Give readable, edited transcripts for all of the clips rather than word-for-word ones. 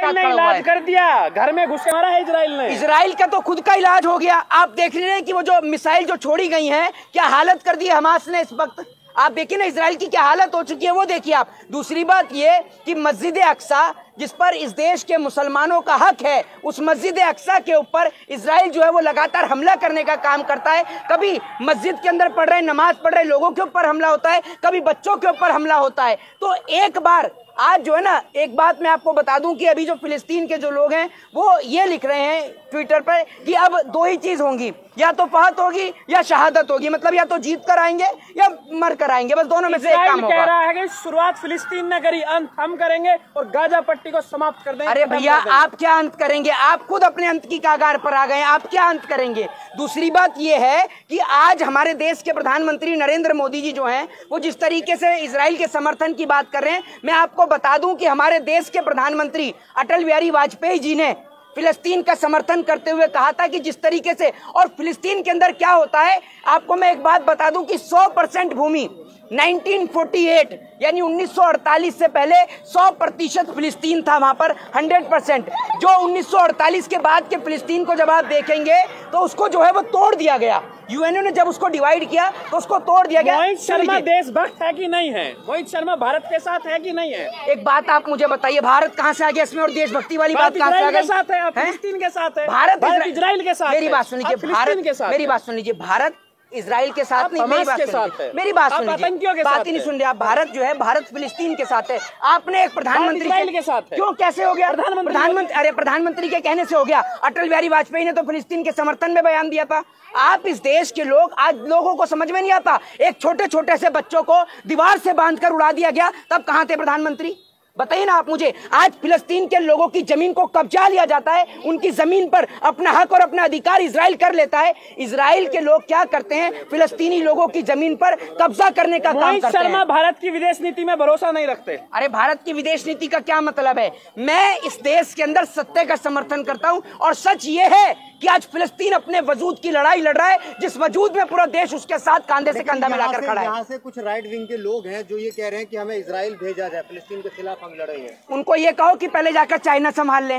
ने इलाज कर दिया, घर में घुस के मारा है इजराइल ने। इजराइल का तो खुद का इलाज हो गया। आप देख रहे हैं कि वो जो मिसाइल जो छोड़ी गई हैं, क्या हालत कर दी है हमास ने इस वक्त। आप देखिए ना इजराइल की क्या हालत हो चुकी है, वो देखिए आप। दूसरी बात ये कि मस्जिद अक्सा, जिस पर इस देश के मुसलमानों का हक है, उस मस्जिद अक्सा के ऊपर इजराइल जो है वो लगातार हमला करने का काम करता है। कभी मस्जिद के अंदर पढ़ रहे नमाज पढ़ रहे लोगों के ऊपर हमला होता है, कभी बच्चों के ऊपर हमला होता है। तो एक बार आज जो है ना, एक बात मैं आपको बता दूं कि अभी जो फिलिस्तीन के जो लोग हैं वो ये लिख रहे हैं ट्विटर पर कि अब दो ही चीज होंगी, या तो फहत होगी या शहादत होगी। मतलब या तो जीत कर आएंगे या मर कर आएंगे, बस दोनों में से एक काम होगा। कह रहा है कि शुरुआत फिलिस्तीन ने करी, अंत हम करेंगे और गाजा पट्टी को समाप्त कर देंगे। अरे भैया आप क्या अंत करेंगे, आप खुद अपने अंत की कगार पर आ गए, आप क्या अंत करेंगे। दूसरी बात ये है कि आज हमारे देश के प्रधानमंत्री नरेंद्र मोदी जी जो हैं वो जिस तरीके से इजराइल के समर्थन की बात कर रहे हैं, मैं आपको बता दूं कि हमारे देश के प्रधानमंत्री अटल बिहारी वाजपेयी जी ने फिलिस्तीन का समर्थन करते हुए कहा था कि जिस तरीके से, और फिलिस्तीन के अंदर क्या होता है आपको मैं एक बात बता दूं कि 100% भूमि 1948 यानी 1948 से पहले 100% फिलिस्तीन था वहां पर, 100%। जो 1948 के बाद के फिलिस्तीन को जब आप देखेंगे तो उसको जो है वो तोड़ दिया गया। यूएनओ ने जब उसको डिवाइड किया तो उसको तोड़ दिया गया। मोहित शर्मा देशभक्त है कि नहीं है? मोहित शर्मा भारत के साथ है कि नहीं है? एक बात आप मुझे बताइए, भारत कहाँ से आ गया इसमें, और देशभक्ति वाली बात कहाँ से आ गई? साथ है, फिलिस्तीन के साथ है। भारत इजराइल के साथ। मेरी बात सुन लीजिए, मेरी बात सुन लीजिए, भारत इजराइल के साथ नहीं, मेरी बात सुन लीजिए, बात ही नहीं सुन रहे आप। भारत जो है, भारत फिलिस्तीन के साथ है। आपने एक प्रधानमंत्री के साथ है। क्यों, कैसे हो गया प्रधानमंत्री? अरे प्रधानमंत्री के कहने से हो गया। अटल बिहारी वाजपेयी ने तो फिलिस्तीन के समर्थन में बयान दिया था। आप इस देश के लोग, आज लोगों को समझ में नहीं आता, एक छोटे छोटे से बच्चों को दीवार से बांधकर उड़ा दिया गया, तब कहाँ थे प्रधानमंत्री? बताइए ना आप मुझे। आज फिलिस्तीन के लोगों की जमीन को कब्जा लिया जाता है, उनकी जमीन पर अपना हक और अपना अधिकार इजराइल कर लेता है। इजराइल के लोग क्या करते हैं, फिलिस्तीनी लोगों की जमीन पर कब्जा करने का काम करते हैं। शर्मा भारत की विदेश नीति में भरोसा नहीं रखते। अरे भारत की विदेश नीति का क्या मतलब है? मैं इस देश के अंदर सत्य का समर्थन करता हूं, और सच ये है कि आज फिलिस्तीन अपने वजूद की लड़ाई लड़ रहा है, जिस वजूद में पूरा देश उसके साथ कंधे से कंधा मिलाकर खड़ा है। यहाँ से कुछ राइट विंग के लोग हैं जो ये कह रहे हैं कि हमें इजराइल भेजा जाए, फिलिस्तीन के खिलाफ हम लड़े हैं। उनको ये कहो कि पहले जाकर चाइना संभाल ले,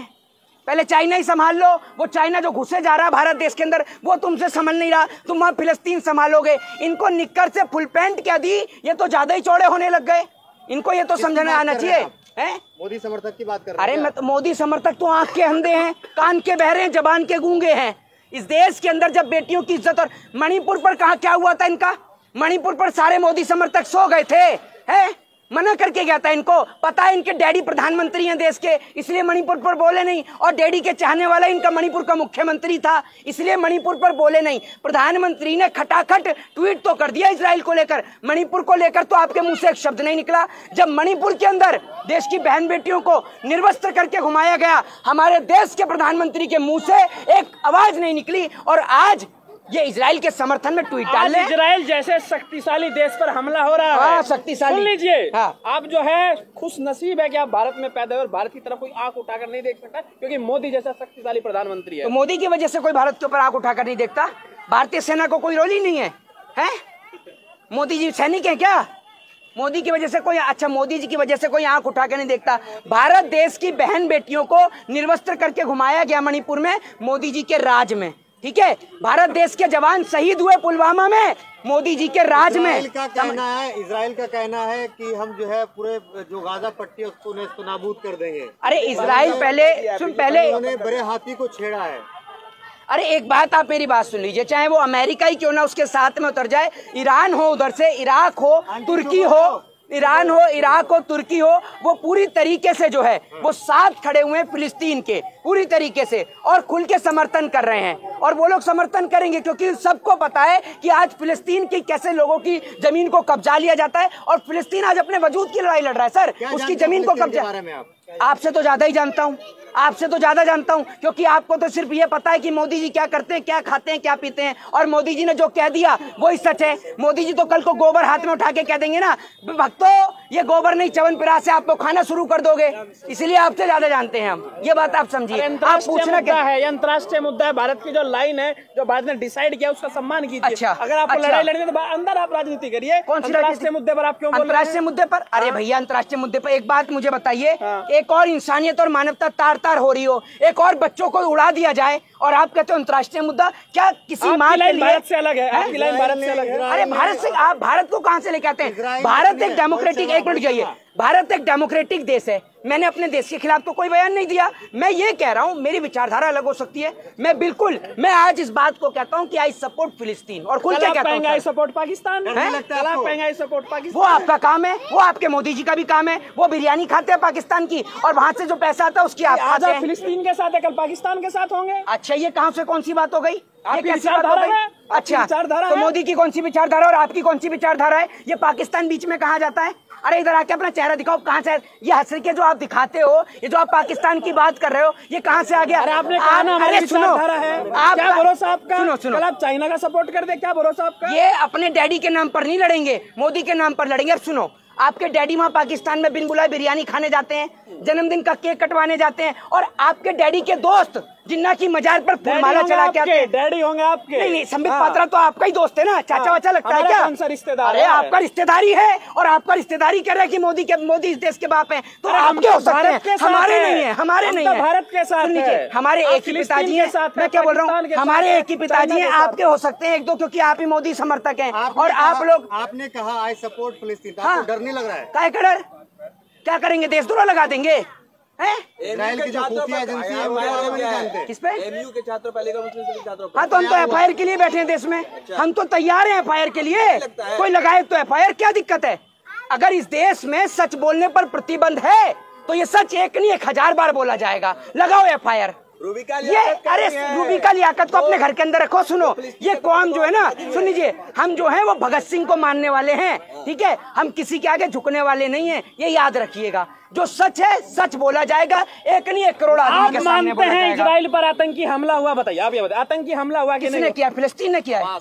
पहले चाइना ही संभाल लो। वो चाइना जो घुसे जा रहा है भारत देश के अंदर, वो तुमसे संभल नहीं रहा, तुम वहां फिलिस्तीन संभालोगे। इनको निक्कर से फुल पैंट क्या दी, ये तो ज्यादा ही चौड़े होने लग गए। इनको ये तो समझना आना चाहिए। मोदी समर्थक की बात कर रहे हैं? अरे मैं तो मोदी समर्थक तो आंख के अंधे हैं, कान के बहरे हैं, जबान के गूंगे हैं। इस देश के अंदर जब बेटियों की इज्जत, और मणिपुर पर कहा क्या हुआ था इनका, मणिपुर पर सारे मोदी समर्थक सो गए थे, हैं? मना करके गया था। इनको पता है इनके डैडी प्रधानमंत्री हैं देश के, इसलिए मणिपुर पर बोले नहीं, और डैडी के चाहने वाला इनका मणिपुर का मुख्यमंत्री था, इसलिए मणिपुर पर बोले नहीं। प्रधानमंत्री ने खटाखट ट्वीट तो कर दिया इजराइल को लेकर, मणिपुर को लेकर तो आपके मुंह से एक शब्द नहीं निकला। जब मणिपुर के अंदर देश की बहन बेटियों को निर्वस्त्र करके घुमाया गया, हमारे देश के प्रधानमंत्री के मुंह से एक आवाज नहीं निकली, और आज ये इजराइल के समर्थन में ट्वीट डाल रहे हैं। इजराइल जैसे शक्तिशाली देश पर हमला हो रहा है। हाँ, शक्तिशाली। सुन लीजिए, हाँ। आप जो है खुश नसीब है कि आप भारत में पैदा हुए, और भारत की तरफ कोई आंख उठाकर नहीं देख सकता, क्योंकि मोदी जैसा शक्तिशाली प्रधानमंत्री है। तो मोदी की वजह से कोई भारत के ऊपर आंख उठाकर नहीं देखता? भारतीय सेना को कोई रोल ही नहीं है, हैं? मोदी जी सैनिक है क्या? मोदी की वजह से कोई, अच्छा मोदी जी की वजह से कोई आंख उठा के नहीं देखता। भारत देश की बहन बेटियों को निर्वस्त्र करके घुमाया गया मणिपुर में, मोदी जी के राज में। ठीक है, भारत देश के जवान शहीद हुए पुलवामा में, मोदी जी के राज में। इजराइल का कहना है कि हम जो है पूरे जो गाजा पट्टी है उसको नेस्तनाबूद कर देंगे। अरे इजराइल पहले उन्होंने बड़े हाथी को छेड़ा है। अरे एक बात, आप मेरी बात सुन लीजिए, चाहे वो अमेरिका ही क्यों ना उसके साथ में उतर जाए, ईरान हो, उधर से इराक हो, तुर्की हो, ईरान हो, इराक हो, तुर्की हो, वो पूरी तरीके से जो है वो साथ खड़े हुए हैं फिलिस्तीन के, पूरी तरीके से, और खुल के समर्थन कर रहे हैं। और वो लोग समर्थन करेंगे क्योंकि सबको पता है कि आज फिलिस्तीन की कैसे लोगों की जमीन को कब्जा लिया जाता है, और फिलिस्तीन आज अपने वजूद की लड़ाई लड़ रहा है। सर, उसकी जमीन को कब्जा, आपसे तो ज्यादा ही जानता हूँ, आपसे तो ज्यादा जानता हूँ, क्योंकि आपको तो सिर्फ ये पता है कि मोदी जी क्या करते हैं, क्या खाते हैं, क्या पीते हैं, और मोदी जी ने जो कह दिया वही सच है। मोदी जी तो कल को गोबर हाथ में उठा के कह देंगे ना, भक्तों ये गोबर नहीं च्यवनप्राश से आपको खाना शुरू कर दोगे, इसलिए आपसे ज्यादा जानते हैं हम। ये बात आप समझिए। आप पूछना क्या है, अंतर्राष्ट्रीय मुद्दा है, भारत की जो लाइन है, जो भारत ने डिसाइड किया, उसका सम्मान कीजिए। अच्छा, अगर आपको लड़ाई लड़नी है तो अंदर आप राजनीति करिए। कौन सी अंतर्राष्ट्रीय मुद्दे पर आप क्यों बोल रहे हैं? अंतर्राष्ट्रीय मुद्दे पर? अरे भैया, अंतर्राष्ट्रीय मुद्दे पर एक बात मुझे बताइए, एक और इंसानियत और मानवता तार तार हो रही हो, एक और बच्चों को उड़ा दिया जाए और आप कहते हो अंतर्राष्ट्रीय मुद्दा? क्या किसी माँ के लिए? भारत से अलग है, आपकी लाइन भारत से अलग है। अरे भारत से, आप भारत को कहां से लेके आते हैं? भारत एक डेमोक्रेटिक, एक मिनट जाइए, भारत एक डेमोक्रेटिक देश है। मैंने अपने देश के खिलाफ तो कोई बयान नहीं दिया। मैं ये कह रहा हूँ, मेरी विचारधारा अलग हो सकती है। मैं आज इस बात को कहता हूँ कि आई सपोर्ट फिलिस्तीन, और खुल के कहता हूँ I support Pakistan. Support Pakistan वो आपका काम है, वो आपके मोदी जी का भी काम है। वो बिरयानी खाते हैं पाकिस्तान की, और वहाँ से जो पैसा आता है उसकी आप खाते हैं। फिलिस्तीन के साथ है, कल पाकिस्तान के साथ होंगे। अच्छा, ये कहाँ से कौन सी बात हो गई? आपकी विचारधारा है। अच्छा, तो मोदी की कौन सी विचारधारा और आपकी कौन सी विचारधारा है? ये पाकिस्तान बीच में कहाँ जाता है? अरे इधर आके अपना चेहरा दिखाओ, कहाँ से ये हंसी के जो आप दिखाते हो, ये जो आप पाकिस्तान की बात कर रहे हो, ये कहाँ से आ गया? अरे आपने कहा ना, अरे सुनो, क्या भरोसा आपका? सुनो, आप चाइना का सपोर्ट कर दे, क्या भरोसा आपका? ये अपने डैडी के नाम पर नहीं लड़ेंगे, मोदी के नाम पर लड़ेंगे। अब सुनो, आपके डैडी वहाँ पाकिस्तान में बिन बुलाए बिरयानी खाने जाते हैं, जन्मदिन का केक कटवाने जाते हैं, और आपके डैडी के दोस्त जिन्ना की मजार पर फूलमाला चला के आते हैं। डैडी होंगे आपके? नहीं, संबित पात्रा तो आपका ही दोस्त है ना, चाचा वाचा लगता है क्या? कौन सा रिश्तेदार? अरे आपका रिश्तेदारी है, और आपका रिश्तेदारी कह रहा है कि मोदी इस देश के बाप हैं, तो आपके हो सकते हैं, हमारे नहीं है, हमारे नहीं है। भारत के साथ है, हमारे एक ही पिताजी हैं। मैं क्या बोल रहा हूँ, हमारे एक ही पिताजी हैं, आपके हो सकते हैं एक दो, क्योंकि आप ही मोदी समर्थक हैं। और आप लोग, आपने कहा आई सपोर्ट फिलिस्तीन, आपको डर नहीं लग रहा है? काय का डर? क्या करेंगे, देशद्रोह लगा देंगे? इजराइल की जो खुफिया एजेंसी है, उसके बारे में नहीं जानते? किस पे? एमयू के छात्रों, पहले का मुस्लिम के छात्रों। हाँ, तो हम तो एफआईआर के लिए बैठे हैं देश में। हम तो तैयार हैं एफआईआर के लिए, कोई लगाए तो एफआईआर, क्या दिक्कत है? अगर इस देश में सच बोलने पर प्रतिबंध है तो ये सच एक नहीं 1000 बार बोला जाएगा। लगाओ एफआईआर। ये अरे रूबी का लियाकत को अपने घर के अंदर रखो। सुनो, ये कौम जो है ना, सुन लीजिए, हम जो है वो भगत सिंह को मानने वाले हैं, ठीक है? हम किसी के आगे झुकने वाले नहीं हैं, ये याद रखिएगा। जो सच है सच बोला जाएगा, एक नहीं 1 करोड़ आदमी के सामने बोला जाएगा। इजराइल पर आतंकी हमला हुआ, बताइए आप, ये बताइए, आतंकी हमला हुआ किसने किया? फिलिस्तीन ने किया है।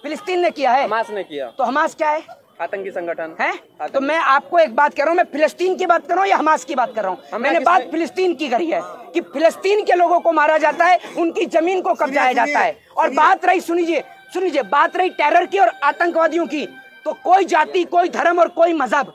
फिलिस्तीन ने किया है, हमास ने किया। तो हमास क्या है? आतंकी संगठन है। तो मैं आपको एक बात कह रहा हूँ, मैं फिलिस्तीन की बात कर रहा हूँ या हमास की बात कर रहा हूँ? मैंने बात फिलिस्तीन की करी है कि फिलिस्तीन के लोगों को मारा जाता है, उनकी जमीन को कब्जाया जाता है। और बात रही, सुनिए, बात रही टेरर की और आतंकवादियों की, तो कोई जाति, कोई धर्म और कोई मजहब